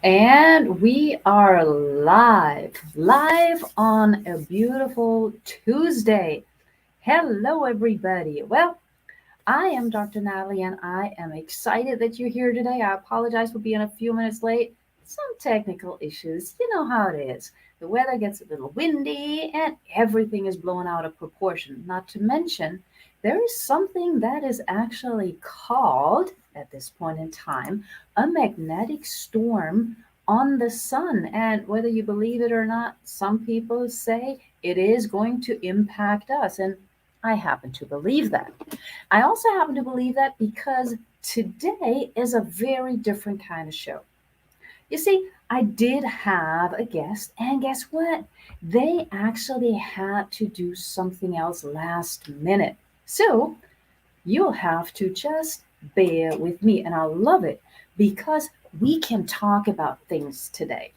And we are live on a beautiful Tuesday. Hello, everybody. Well, I am Dr. Natalie, and I am excited that you're here today. I apologize for being a few minutes late. Some technical issues. You know how it is. The weather gets a little windy, and everything is blown out of proportion. Not to mention, there is something that is actually called, at this point in time, a magnetic storm on the sun. And whether you believe it or not, some people say it is going to impact us. And I happen to believe that. I also happen to believe that because today is a very different kind of show. You see, I did have a guest, and guess what? They actually had to do something else last minute. So you'll have to just bear with me, and I love it because we can talk about things today.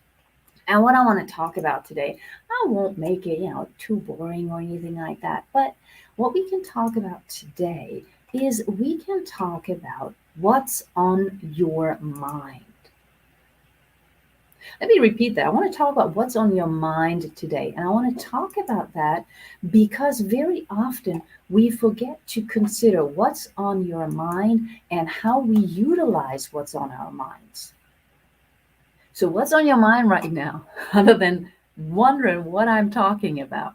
And what I want to talk about today, I won't make it, too boring or anything like that. But what we can talk about today is we can talk about what's on your mind. Let me repeat that. I want to talk about what's on your mind today. And I want to talk about that because very often we forget to consider what's on your mind and how we utilize what's on our minds. So, what's on your mind right now, other than wondering what I'm talking about?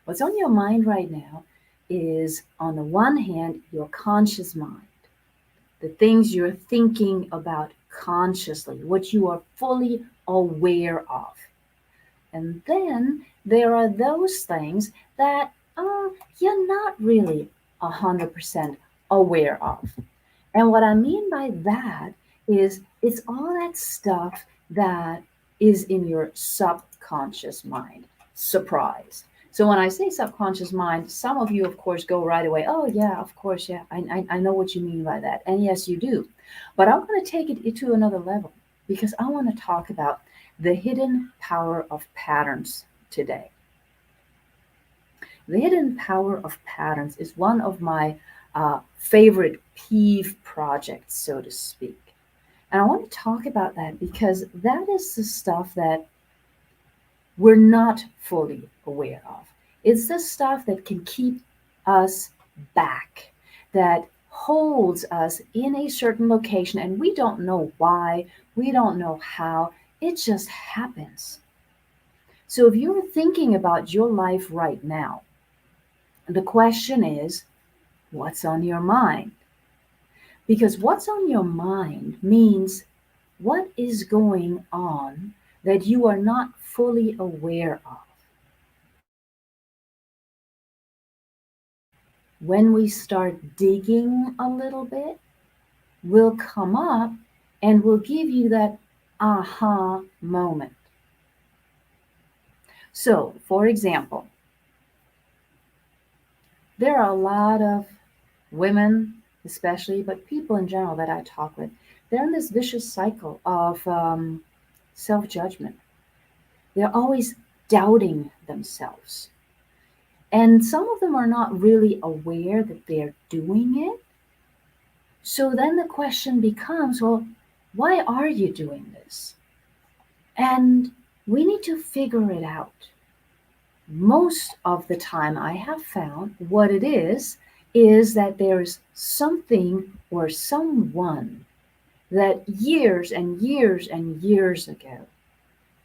What's on your mind right now is, on the one hand, your conscious mind, the things you're thinking about consciously, what you are fully aware of. And then there are those things that you're not really 100% aware of. And what I mean by that is it's all that stuff that is in your subconscious mind. Surprise. So when I say subconscious mind, some of you, of course, go right away, oh, yeah, of course, yeah, I know what you mean by that. And yes, you do. But I'm going to take it to another level because I want to talk about the hidden power of patterns today. The hidden power of patterns is one of my favorite peeve projects, so to speak. And I want to talk about that because that is the stuff that we're not fully aware of. It's the stuff that can keep us back, that holds us in a certain location, and we don't know why, we don't know how, it just happens. So if you're thinking about your life right now, the question is, what's on your mind? Because what's on your mind means what is going on that you are not fully aware of. When we start digging a little bit, we'll come up and we'll give you that aha moment. So, for example, there are a lot of women, especially, but people in general that I talk with, they're in this vicious cycle of self judgment. They're always doubting themselves. And some of them are not really aware that they're doing it. So then the question becomes, well, why are you doing this? And we need to figure it out. Most of the time, I have found what it is that there's something or someone that years and years and years ago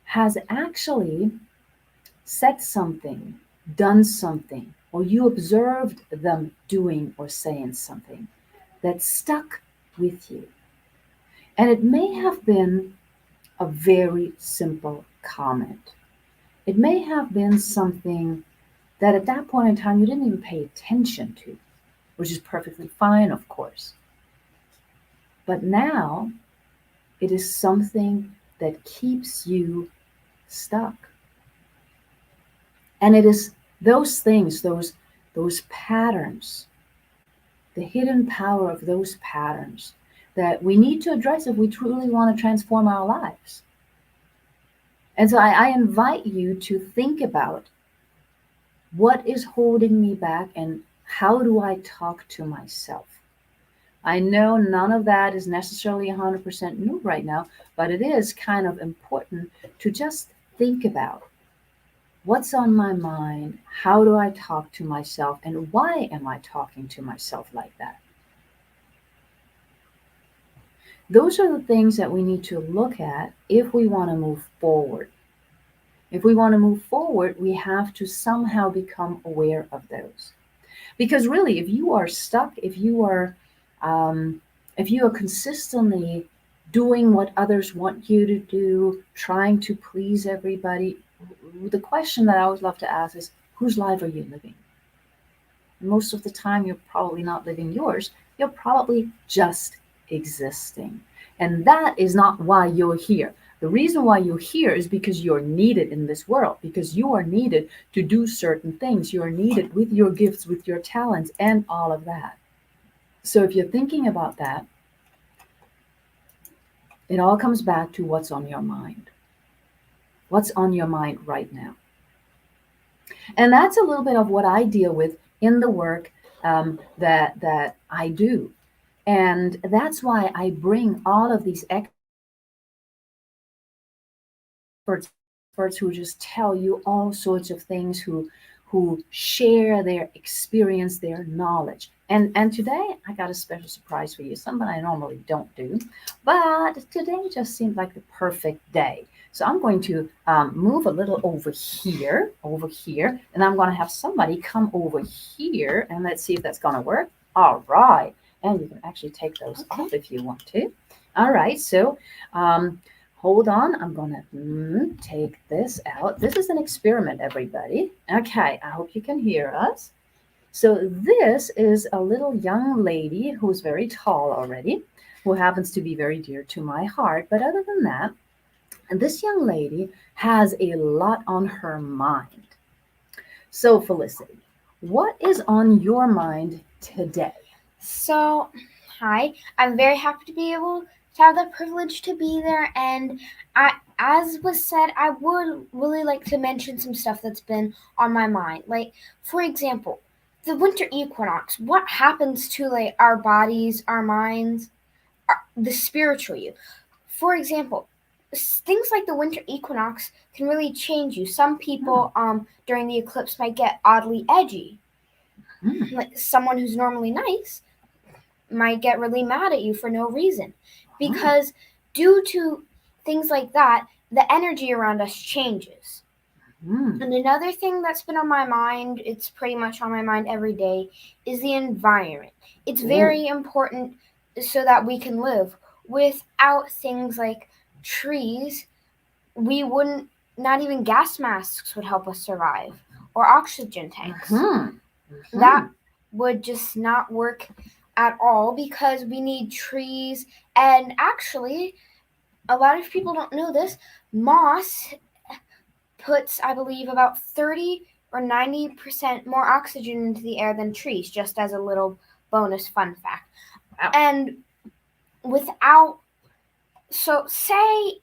has actually said something, done something, or you observed them doing or saying something that stuck with you. And it may have been a very simple comment. It may have been something that at that point in time you didn't even pay attention to, which is perfectly fine, of course. But now it is something that keeps you stuck. And it is those things, those patterns, the hidden power of those patterns that we need to address if we truly want to transform our lives. And so I invite you to think about what is holding me back and how do I talk to myself? I know none of that is necessarily 100% new right now, but it is kind of important to just think about what's on my mind, how do I talk to myself, and why am I talking to myself like that? Those are the things that we need to look at if we want to move forward. If we want to move forward, we have to somehow become aware of those. Because really, if you are stuck, um, if you are consistently doing what others want you to do, trying to please everybody, the question that I always love to ask is, whose life are you living? Most of the time, you're probably not living yours. You're probably just existing. And that is not why you're here. The reason why you're here is because you're needed in this world, because you are needed to do certain things. You're needed with your gifts, with your talents, and all of that. So if you're thinking about that, it all comes back to what's on your mind. What's on your mind right now? And that's a little bit of what I deal with in the work that I do. And that's why I bring all of these experts who just tell you all sorts of things, who share their experience, their knowledge. And today I got a special surprise for you, something I normally don't do, but today just seemed like the perfect day. So I'm going to move a little over here, and I'm going to have somebody come over here, and let's see if that's going to work. All right, and you can actually take those off if you want to. All right, so um, hold on, I'm gonna take this out. This is an experiment, everybody. Okay, I hope you can hear us. So this is a little young lady who's very tall already, who happens to be very dear to my heart. But other than that, this young lady has a lot on her mind. So Felicity, what is on your mind today? So, hi, I'm very happy to be able to have the privilege to be there. And as was said, I would really like to mention some stuff that's been on my mind. Like, for example, the winter equinox. What happens to like our bodies, our minds, the spiritual you? For example, things like the winter equinox can really change you. Some Hmm, people during the eclipse might get oddly edgy. hmm, Like someone who's normally nice might get really mad at you for no reason. hmm, Because due to things like that, the energy around us changes. hmm. And another thing that's been on my mind, it's pretty much on my mind every day, is the environment. It's Ooh, very important so that we can live. Without things like trees, we wouldn't, not even gas masks would help us survive, or oxygen tanks. hmm, That hmm. would just not work at all because we need trees. And actually, a lot of people don't know this. Moss puts, I believe, about 30 or 90% more oxygen into the air than trees, just as a little bonus fun fact. Wow. And without, so say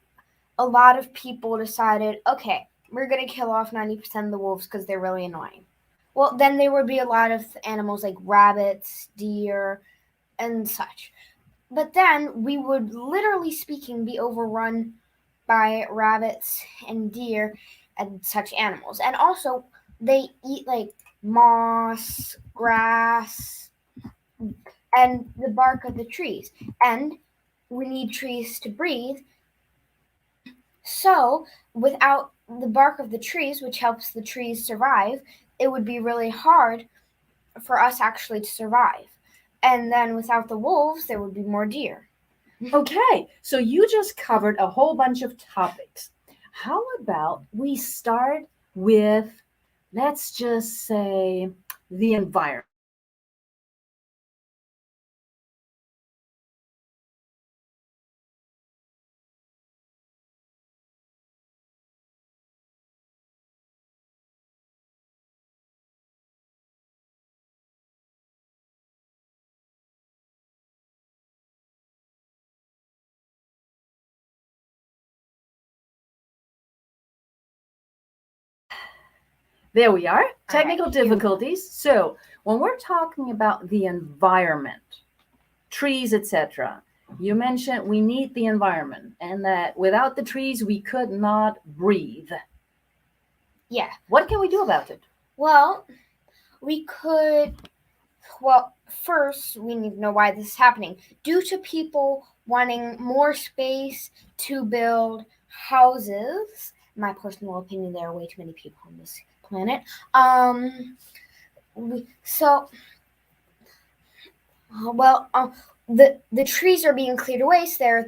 a lot of people decided, okay, we're going to kill off 90% of the wolves because they're really annoying. Well, then there would be a lot of animals like rabbits, deer, and such. But then we would, literally speaking, be overrun by rabbits and deer and such animals. And also, they eat like moss, grass, and the bark of the trees. And we need trees to breathe. So, without the bark of the trees, which helps the trees survive, it would be really hard for us actually to survive. And then without the wolves, there would be more deer. Okay, so you just covered a whole bunch of topics. How about we start with, let's just say, the environment? There we are, All right, technical here we go. difficulties. So, when we're talking about the environment, trees, etc. You mentioned we need the environment and that without the trees we could not breathe. Yeah. What can we do about it? Well, we could. Well, first, we need to know why this is happening. Due to people wanting more space to build houses, in my personal opinion, there are way too many people on this planet. So, well, the trees are being cleared away so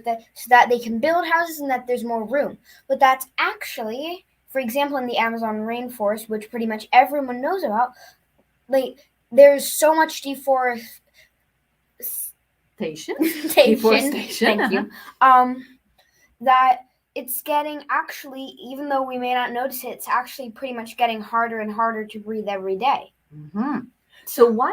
that they can build houses and that there's more room. But that's actually, for example, in the Amazon rainforest, which pretty much everyone knows about, like there's so much Deforestation. Thank you. That it's getting actually, even though we may not notice it, it's actually pretty much getting harder and harder to breathe every day. Mm-hmm. So why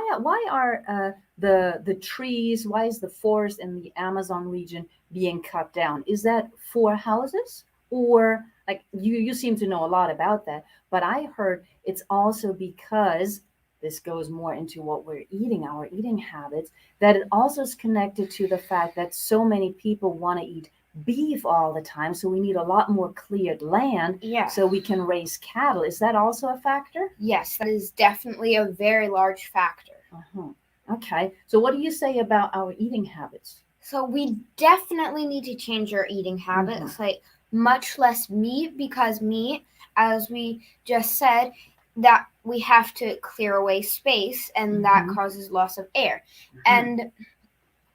are the trees? Why is the forest in the Amazon region being cut down? Is that for houses, or like you seem to know a lot about that? But I heard it's also because this goes more into what we're eating, our eating habits. That it also is connected to the fact that so many people want to eat beef all the time, so we need a lot more cleared land Yeah. so we can raise cattle. Is that also a factor? Yes, that is definitely a very large factor. Uh-huh. Okay. So what do you say about our eating habits? So we definitely need to change our eating habits, like much less meat, because meat, as we just said, that we have to clear away space and that causes loss of air. And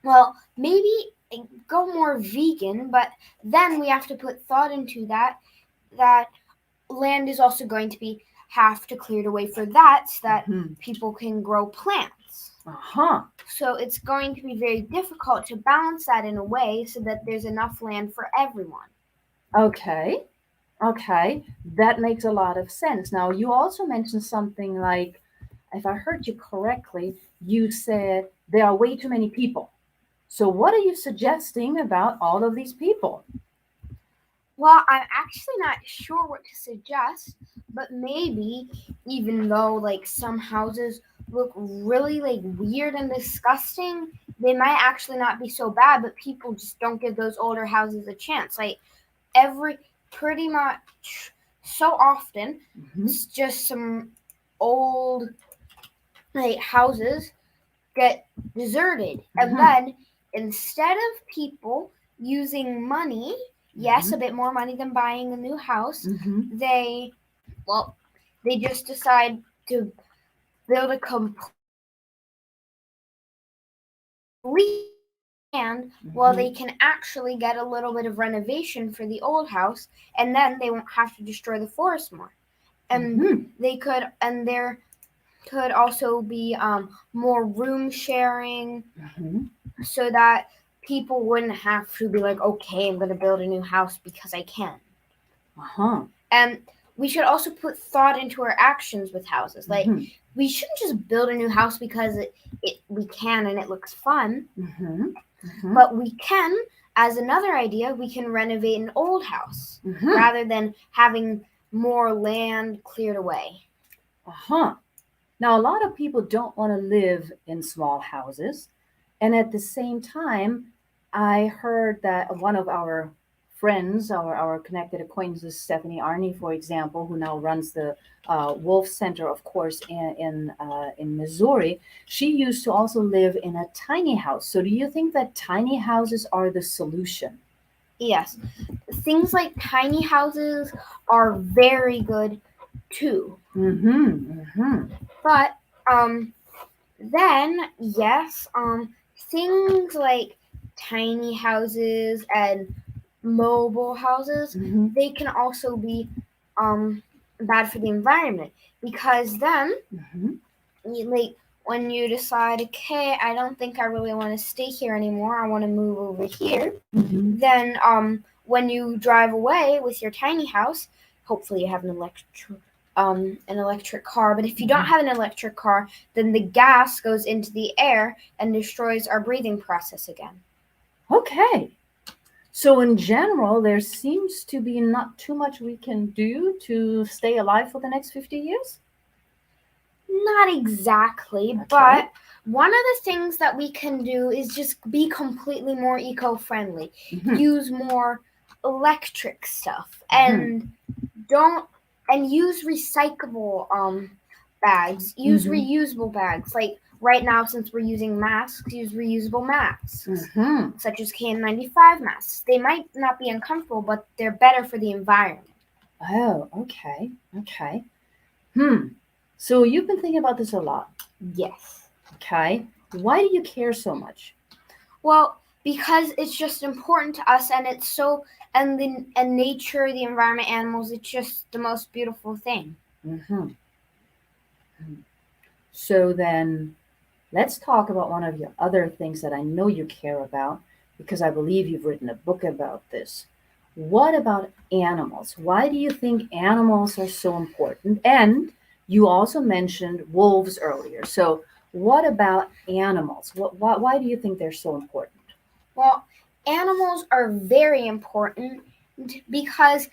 well, maybe go more vegan, but then we have to put thought into that land is also going to have to cleared away for that so that people can grow plants. So it's going to be very difficult to balance that in a way so that there's enough land for everyone. Okay. Okay. That makes a lot of sense. Now, you also mentioned something like, if I heard you correctly, you said there are way too many people. So, what are you suggesting about all of these people? Well, I'm actually not sure what to suggest, but maybe even though like some houses look really like weird and disgusting, they might actually not be so bad, but people just don't give those older houses a chance. Like pretty much so often it's just some old like houses get deserted, and then instead of people using money, yes, a bit more money than buying a new house, they just decide to build a complete land while they can actually get a little bit of renovation for the old house, and then they won't have to destroy the forest more. And there could also be more room sharing, so that people wouldn't have to be like, okay, I'm going to build a new house because I can. And we should also put thought into our actions with houses. Like, we shouldn't just build a new house because we can and it looks fun. But we can, as another idea, we can renovate an old house rather than having more land cleared away. Now, a lot of people don't want to live in small houses. And at the same time, I heard that one of our friends, our connected acquaintances, Stephanie Arney, for example, who now runs the Wolf Center, of course, in Missouri, she used to also live in a tiny house. So do you think that tiny houses are the solution? Yes. Things like tiny houses are very good too. But then yes, things like tiny houses and mobile houses, they can also be bad for the environment, because then like when you decide, okay, I don't think I really want to stay here anymore, I want to move over here, then when you drive away with your tiny house, hopefully you have an electric car, but if you don't have an electric car, then the gas goes into the air and destroys our breathing process again. Okay. So in general, there seems to be not too much we can do to stay alive for the next 50 years? Not exactly, Okay. but One of the things that we can do is just be completely more eco-friendly. Mm-hmm. Use more electric stuff Mm-hmm. don't and use recyclable bags. Use Mm-hmm. reusable bags. Like right now, since we're using masks, use reusable masks, Mm-hmm. such as KN95 masks. They might not be uncomfortable, but they're better for the environment. Oh, okay. Okay. Hmm. So you've been thinking about this a lot. Yes. Okay. Why do you care so much? Well, because it's just important to us, and it's so and nature, the environment, animals. It's just the most beautiful thing. Mm-hmm. So then let's talk about one of your other things that I know you care about because I believe you've written a book about this. What about animals? Why do you think animals are so important? And you also mentioned wolves earlier. So, what about animals? Why do you think they're so important? Well, animals are very important because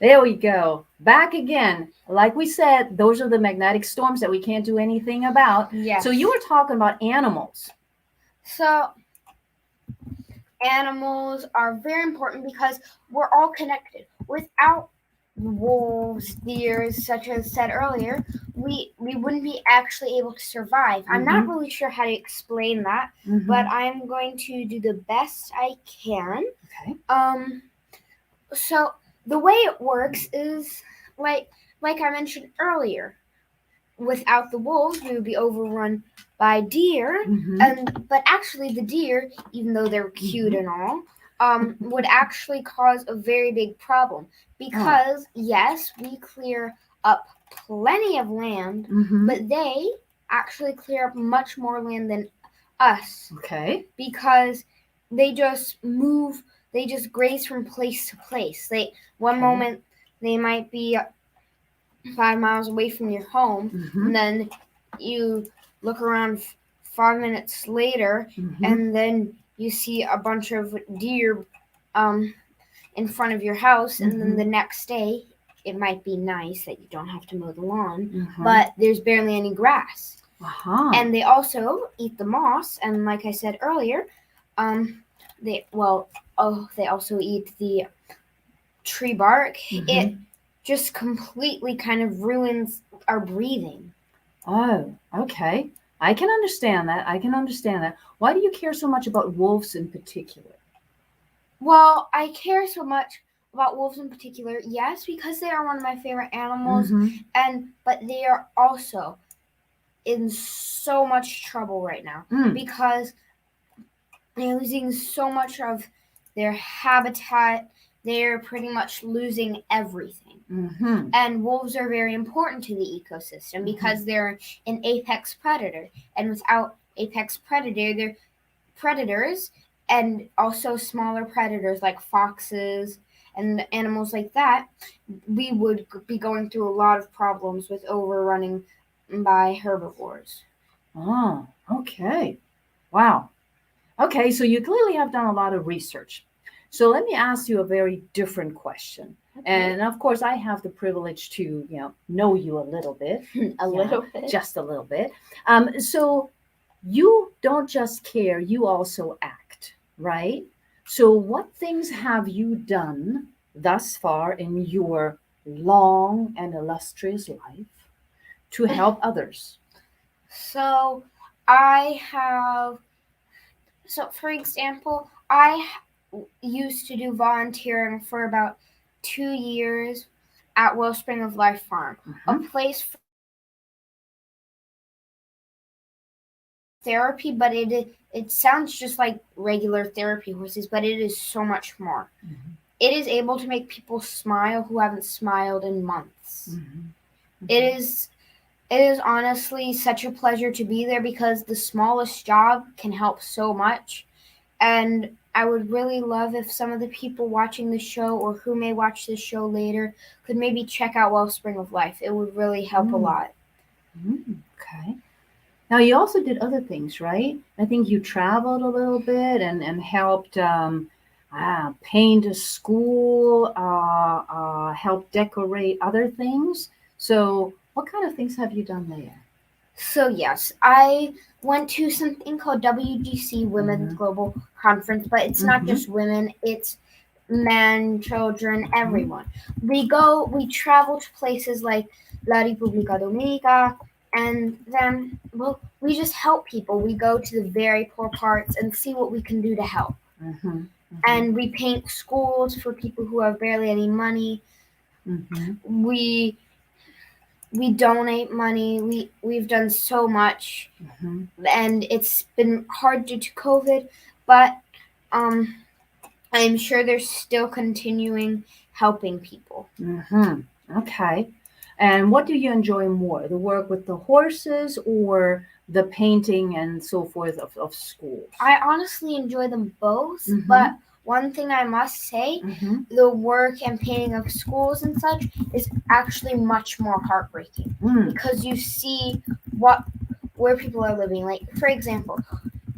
There we go. Back again. Like we said, those are the magnetic storms that we can't do anything about. yes. So, you were talking about animals. So animals are very important because we're all connected. Without wolves, deers, such as said earlier, we wouldn't be actually able to survive. I'm not Mm-hmm. really sure how to explain that, Mm-hmm. but I'm going to do the best I can. Okay. So the way it works is like I mentioned earlier. Without the wolves, we would be overrun by deer, Mm-hmm. but actually the deer, even though they're cute Mm-hmm. and all, would actually cause a very big problem Oh. because yes, we clear up plenty of land, Mm-hmm. but they actually clear up much more land than us Okay. because they just move, they just graze from place to place. They one Okay. moment they might be 5 miles away from your home, Mm-hmm. and then you look around 5 minutes later, Mm-hmm. and then you see a bunch of deer um, in front of your house, and then Mm-hmm. the next day it might be nice that you don't have to mow the lawn, Mm-hmm. but there's barely any grass. Uh-huh. And they also eat the moss, and like I said earlier, um, they also eat the tree bark. Mm-hmm. It just completely kind of ruins our breathing. Oh, okay. I can understand that. I can understand that. Why do you care so much about wolves in particular? Well, I care so much about wolves in particular, yes, because they are one of my favorite animals, Mm-hmm. but they are also in so much trouble right now Mm. because they're losing so much of their habitat. They're pretty much losing everything. Mm-hmm. And wolves are very important to the ecosystem because they're an apex predator. And without apex predators and also smaller predators like foxes and animals like that, we would be going through a lot of problems with overrunning by herbivores. Oh, okay. Wow. Okay, so you clearly have done a lot of research. So let me ask you a very different question. And of course, I have the privilege to, know you a little bit, A little bit. just a little bit. So you don't just care, you also act, right? So what things have you done thus far in your long and illustrious life to help others? So I have so for example, I used to do volunteering for about 2 years at Wellspring of Life Farm, a Mhm. place for therapy, but it sounds just like regular therapy horses, but it is so much more. Mhm. It is able to make people smile who haven't smiled in months. Mhm. It is honestly such a pleasure to be there because the smallest job can help so much. And I would really love if some of the people watching the show or who may watch this show later could maybe check out Wellspring of Life. It would really help a Mm, lot. okay. Now you also did other things, right? I think you traveled a little bit and helped paint a school, help decorate other things. So what kind of things have you done there? So, yes, I went to something called WGC Women's Mm-hmm. Global Conference, but it's not Mm-hmm. just women, it's men, children, Mm-hmm. everyone. We travel to places like La República Dominica, and then, well, we just help people. We go to the very poor parts and see what we can do to help. Mm-hmm. Mm-hmm. And we paint schools for people who have barely any money. Mm-hmm. We we donate money. We've done so much, Mm-hmm. and it's been hard due to COVID, but um, I'm sure they're still continuing helping people. Mm-hmm. Okay. And what do you enjoy more, the work with the horses or the painting and so forth of schools? I honestly enjoy them both, Mm-hmm. but one thing I must say, Mm-hmm. the work and painting of schools and such is actually much more heartbreaking Mm. because you see what where people are living. Like, for example,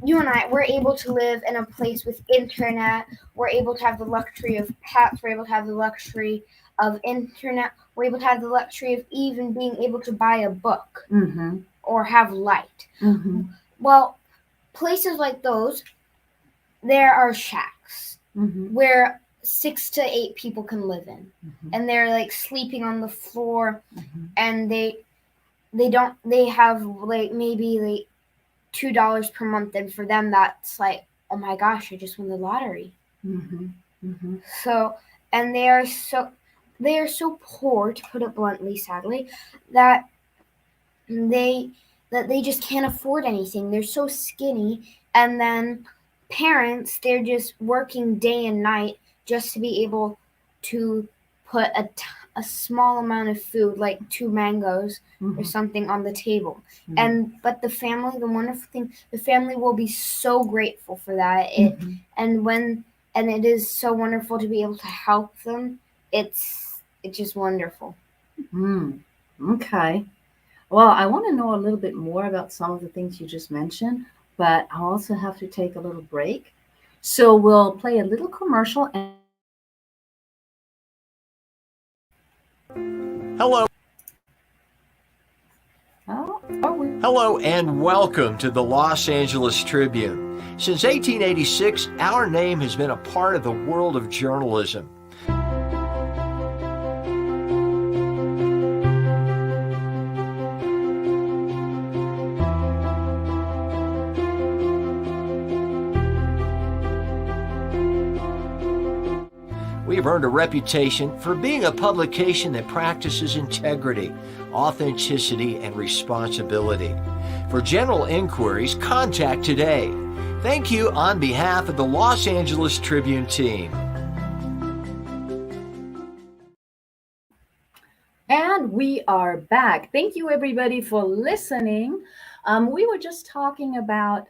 you and I, we're able to live in a place with internet. We're able to have the luxury of pets. We're able to have the luxury of internet. We're able to have the luxury of even being able to buy a book Mm-hmm. or have light. Mm-hmm. Well, places like those, there are shacks Mm-hmm. where 6 to 8 people can live in, Mm-hmm. and they're like sleeping on the floor, Mm-hmm. and they have like maybe like $2 per month, and for them that's like, oh my gosh, I just won the lottery. Mm-hmm. Mm-hmm. So, and they are so poor, to put it bluntly, sadly, that they they just can't afford anything. They're so skinny, and then parents, they're just working day and night just to be able to put a small amount of food, like two mangoes or Mm-hmm. something, on the table. And but the family, the wonderful thing, the family will be so grateful for that. It Mm-hmm. and when and it is so wonderful to be able to help them. It's just wonderful. Mm. Okay. Well, I want to know a little bit more about some of the things you just mentioned, but I also have to take a little break. So we'll play a little commercial and Hello, oh, are we? hello, and welcome to the Los Angeles Tribune. Since 1886, our name has been a part of the world of journalism. We have earned a reputation for being a publication that practices integrity, authenticity, and responsibility. For general inquiries, contact today. Thank you on behalf of the Los Angeles Tribune team. And we are back. Thank you, everybody, for listening. We were just talking about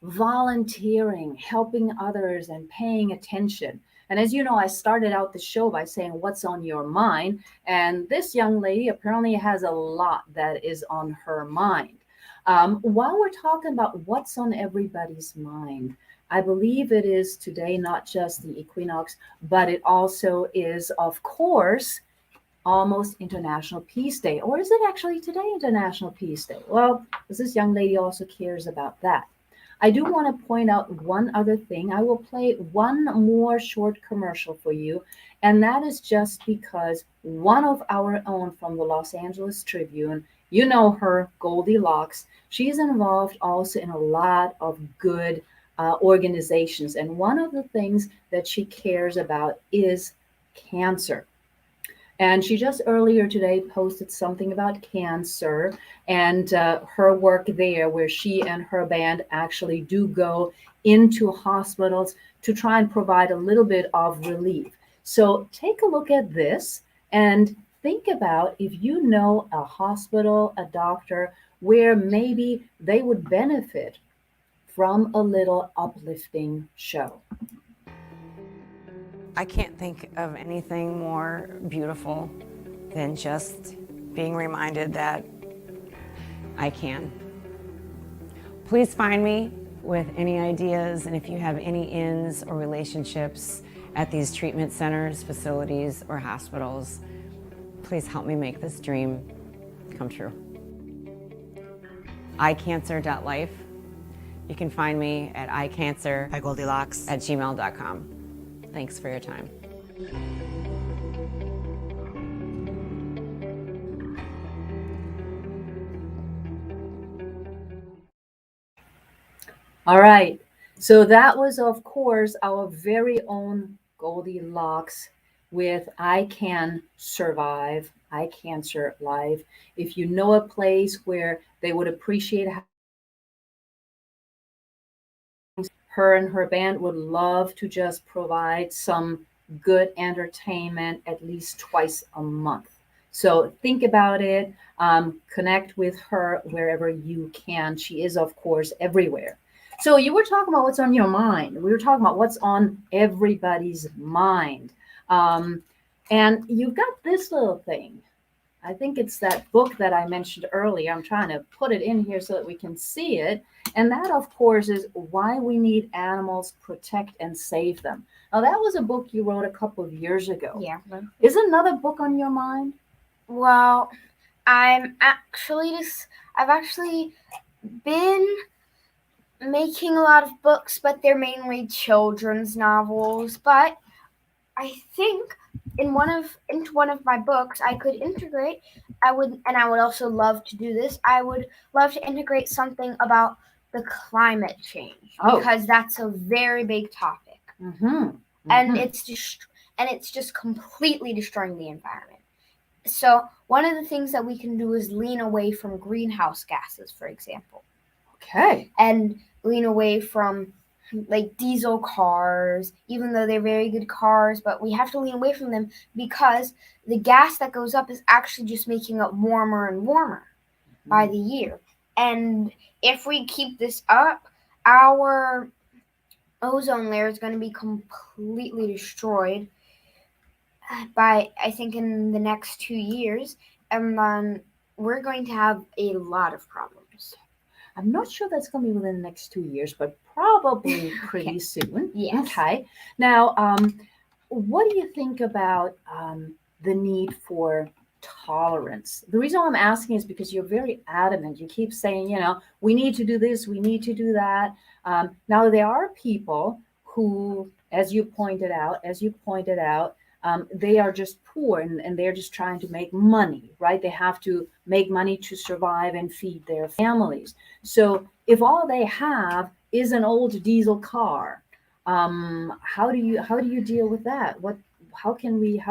volunteering, helping others, and paying attention. And as you know, I started out the show by saying, what's on your mind? And this young lady apparently has a lot that is on her mind. While we're talking about what's on everybody's mind, I believe it is today not just the equinox, but it also is, of course, almost International Peace Day. Or is it actually today International Peace Day? Well, this young lady also cares about that. I do want to point out one other thing. I will play one more short commercial for you, and that is just because one of our own from the Los Angeles Tribune, you know her, Goldilocks, she's involved also in a lot of good organizations. And one of the things that she cares about is cancer. And she just earlier today posted something about cancer and her work there, where she and her band actually do go into hospitals to try and provide a little bit of relief. So take a look at this and think about if you know a hospital, a doctor, where maybe they would benefit from a little uplifting show. I can't think of anything more beautiful than just being reminded that I can. Please find me with any ideas, and if you have any ins or relationships at these treatment centers, facilities, or hospitals, please help me make this dream come true. iCancer.life. You can find me at iCancer@gmail.com. Thanks for your time. All right. So that was, of course, our very own Goldilocks with I Can Survive, I Cancer Live. If you know a place where they would appreciate her and her band would love to just provide some good entertainment at least twice a month. So think about it. Connect with her wherever you can. She is, of course, everywhere. So you were talking about what's on your mind. We were talking about what's on everybody's mind. And you've got this little thing. I think it's that book that I mentioned earlier. I'm trying to put it in here so that we can see it. And that, of course, is Why We Need Animals, Protect and Save Them. Now, that was a book you wrote a couple of years ago. Yeah. Is another book on your mind? Well, I've actually been making a lot of books, but they're mainly children's novels. But I think into one of my books I could integrate. I would also love to do this. I would love to integrate something about the climate change because that's a very big topic, and it's just completely destroying the environment. So one of the things that we can do is lean away from greenhouse gases, for example. Okay. And lean away from like diesel cars, even though they're very good cars, but we have to lean away from them because the gas that goes up is actually just making it warmer and warmer by the year. And if we keep this up, our ozone layer is going to be completely destroyed by, I think, in the next 2 years, and then we're going to have a lot of problems. I'm not sure that's going to be within the next 2 years, but probably pretty soon. Yes. Okay. Now, what do you think about the need for tolerance? The reason why I'm asking is because you're very adamant. You keep saying, we need to do this, we need to do that. Now, there are people who, as you pointed out, they are just poor and they're just trying to make money, right? They have to make money to survive and feed their families. So if all they have is an old diesel car, how do you deal with that? How can we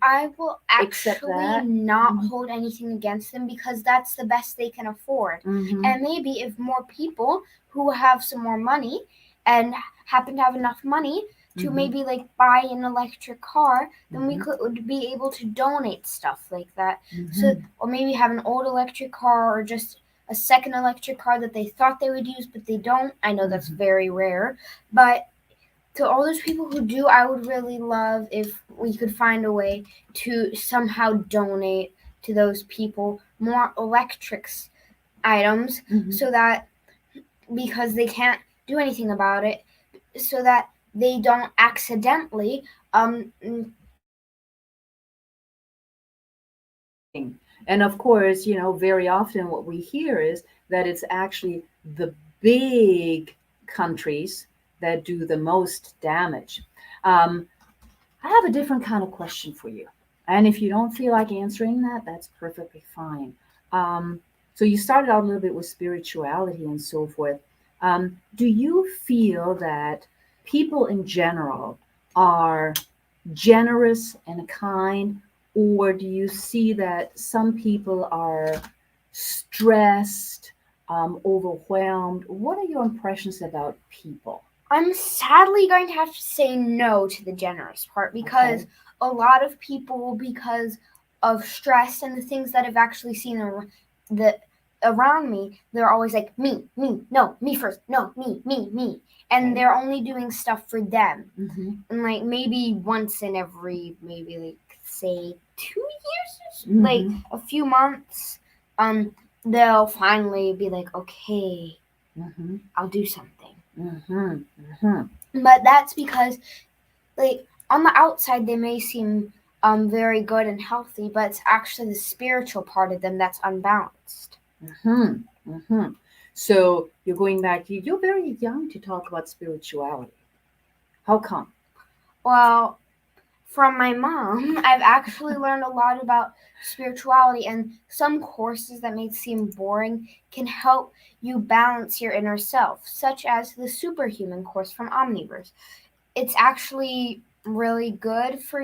I will accept that? actually not hold anything against them because that's the best they can afford. And maybe if more people who have some more money and happen to have enough money to maybe like buy an electric car, then we could be able to donate stuff like that. So, or maybe have an old electric car or just a second electric car that they thought they would use but they don't. I know that's very rare, but to all those people who do, I would really love if we could find a way to somehow donate to those people more electrics items so that, because they can't do anything about it, so that they don't accidentally and of course, very often what we hear is that it's actually the big countries that do the most damage. I have a different kind of question for you. And if you don't feel like answering that, that's perfectly fine. So you started out a little bit with spirituality and so forth. Do you feel that people in general are generous and kind, or do you see that some people are stressed, overwhelmed? What are your impressions about people? I'm sadly going to have to say no to the generous part because a lot of people, because of stress and the things that have actually seen around me, they're always like, me, no, me first, no, me. And Okay. they're only doing stuff for them. Mm-hmm. And like maybe once in every, maybe like say 2 years, Mm-hmm. like a few months, they'll finally be like, okay, Mm-hmm. I'll do something. Mm-hmm. Mm-hmm. But that's because, like, on the outside, they may seem very good and healthy, but it's actually the spiritual part of them that's unbalanced. Mm-hmm. Mm-hmm. So you're going back. You're very young to talk about spirituality. How come? Well, from my mom, I've actually learned a lot about spirituality, and some courses that may seem boring can help you balance your inner self, such as the Superhuman course from Omniverse. It's actually really good for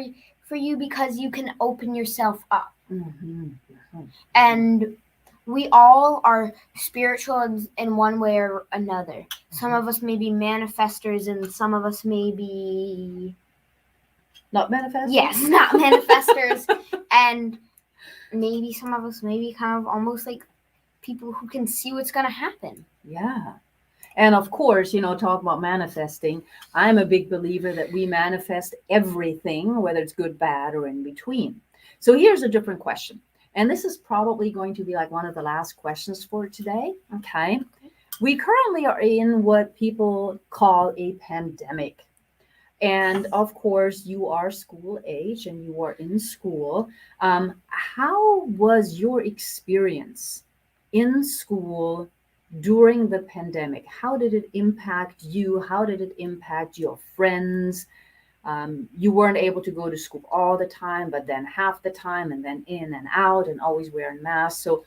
you because you can open yourself up. Mm-hmm. Mm-hmm. And we all are spiritual in one way or another. Some of us may be manifestors, and some of us may be, Not manifest. yes, not manifestors. And maybe some of us may be kind of almost like people who can see what's going to happen. Yeah. And of course, talk about manifesting. I'm a big believer that we manifest everything, whether it's good, bad, or in between. So here's a different question. And this is probably going to be like one of the last questions for today. Okay. We currently are in what people call a pandemic. And of course, you are school age and you are in school. How was your experience in school during the pandemic? How did it impact you? How did it impact your friends? You weren't able to go to school all the time, but then half the time, and then in and out, and always wearing masks. So,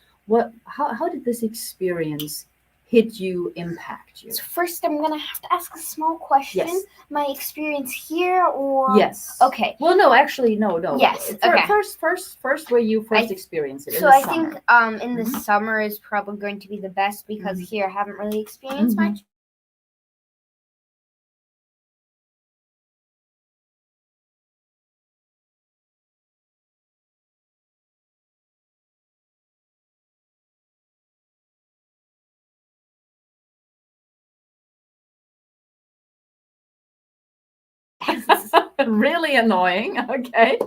How did this experience hit you, impact you? So first, I'm going to have to ask a small question. Yes. My experience here, or Yes. Okay. Well, no, actually, no. Yes, okay. First, where you first experienced it in So the I summer. think in the summer is probably going to be the best because here I haven't really experienced Mhm. much. Really annoying. Okay.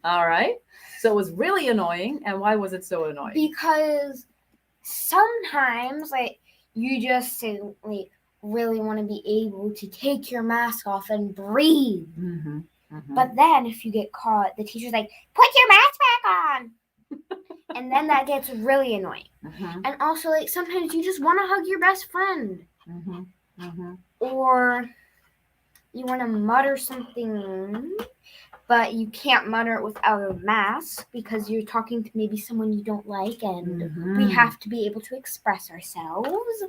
All right. So it was really annoying. And why was it so annoying? Because sometimes, like, you just like really want to be able to take your mask off and breathe. Mm-hmm. Mm-hmm. But then if you get caught, the teacher's like, put your mask back on. And then that gets really annoying. Mm-hmm. And also, like, sometimes you just want to hug your best friend. Mm-hmm. Mm-hmm. Or you want to mutter something, but you can't mutter it without a mask because you're talking to maybe someone you don't like, and we have to be able to express ourselves.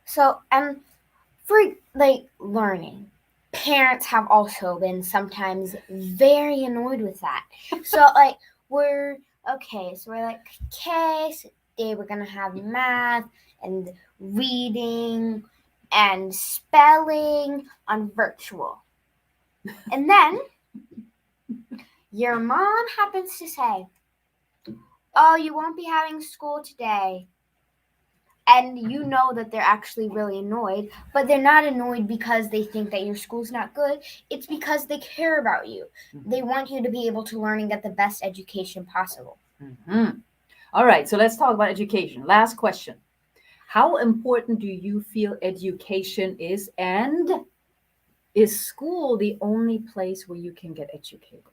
So, and for like learning, parents have also been sometimes very annoyed with that. So like we're like, okay, so today we're gonna have math and reading and spelling on virtual. And then your mom happens to say, oh, you won't be having school today. And you know that they're actually really annoyed, but they're not annoyed because they think that your school's not good. It's because they care about you. They want you to be able to learn and get the best education possible. Mm-hmm. All right. So let's talk about education. Last question. How important do you feel education is? And is school the only place where you can get educated?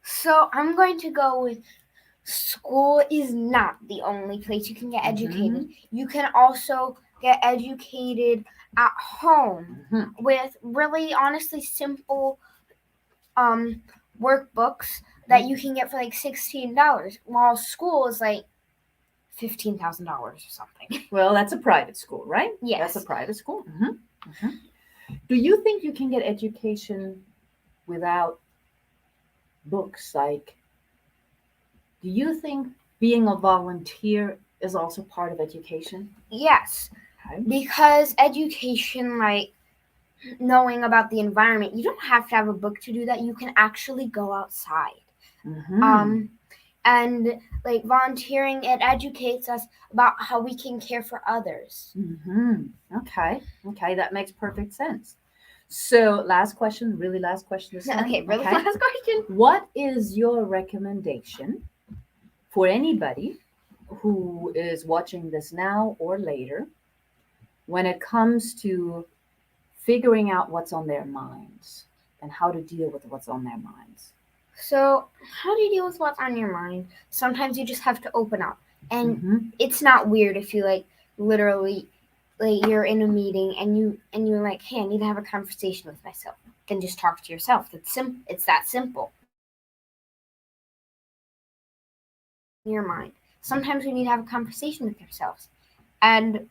So I'm going to go with school is not the only place you can get educated. You can also get educated at home with really honestly simple workbooks that you can get for like $16, while school is like $15,000 or something. Well, that's a private school, right? Yes. That's a private school. Do you think you can get education without books? Like, do you think being a volunteer is also part of education? Yes, Okay. because education, like knowing about the environment, you don't have to have a book to do that. You can actually go outside. And like volunteering, it educates us about how we can care for others. Okay, that makes perfect sense. So, last question, really last question this time. Okay, really last question. What is your recommendation for anybody who is watching this now or later when it comes to figuring out what's on their minds and how to deal with what's on their minds? So, how do you deal with what's on your mind? Sometimes you just have to open up. And Mhm. it's not weird if you like literally like you're in a meeting and you're like, "Hey, I need to have a conversation with myself." Then just talk to yourself. It's that simple. In your mind. Sometimes we need to have a conversation with ourselves. And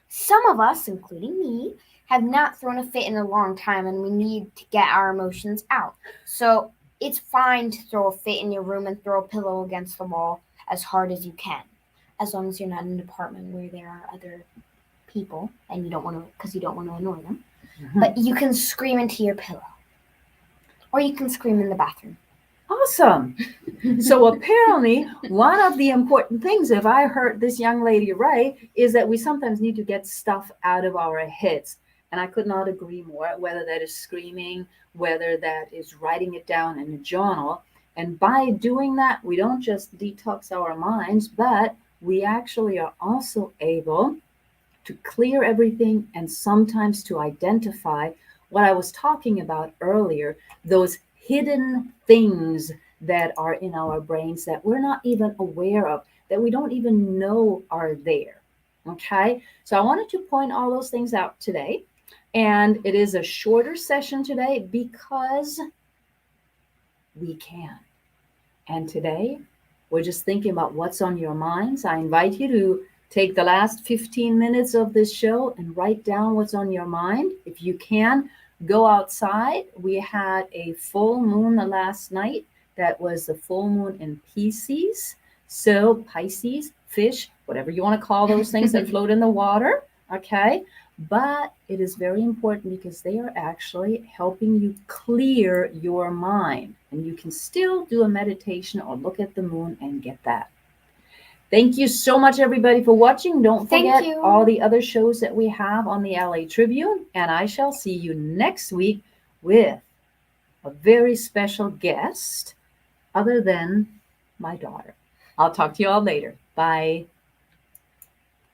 some of us, including me, have not thrown a fit in a long time and we need to get our emotions out. So it's fine to throw a fit in your room and throw a pillow against the wall as hard as you can, as long as you're not in an apartment where there are other people and you don't want to, because you don't want to annoy them. But you can scream into your pillow, or you can scream in the bathroom. Awesome. So apparently, one of the important things, if I heard this young lady right, is that we sometimes need to get stuff out of our heads. And I could not agree more, whether that is screaming, whether that is writing it down in a journal. And by doing that, we don't just detox our minds, but we actually are also able to clear everything and sometimes to identify what I was talking about earlier, those hidden things that are in our brains that we're not even aware of, that we don't even know are there. Okay, so I wanted to point all those things out today. And it is a shorter session today because we can. And today, we're just thinking about what's on your minds. I invite you to take the last 15 minutes of this show and write down what's on your mind. If you can, go outside. We had a full moon last night. That was the full moon in Pisces. So, Pisces, fish, whatever you want to call those things that float in the water. Okay. But it is very important because they are actually helping you clear your mind. And you can still do a meditation or look at the moon and get that. Thank you so much, everybody, for watching. Don't forget all the other shows that we have on the LA Tribune. And I shall see you next week with a very special guest other than my daughter. I'll talk to you all later. Bye.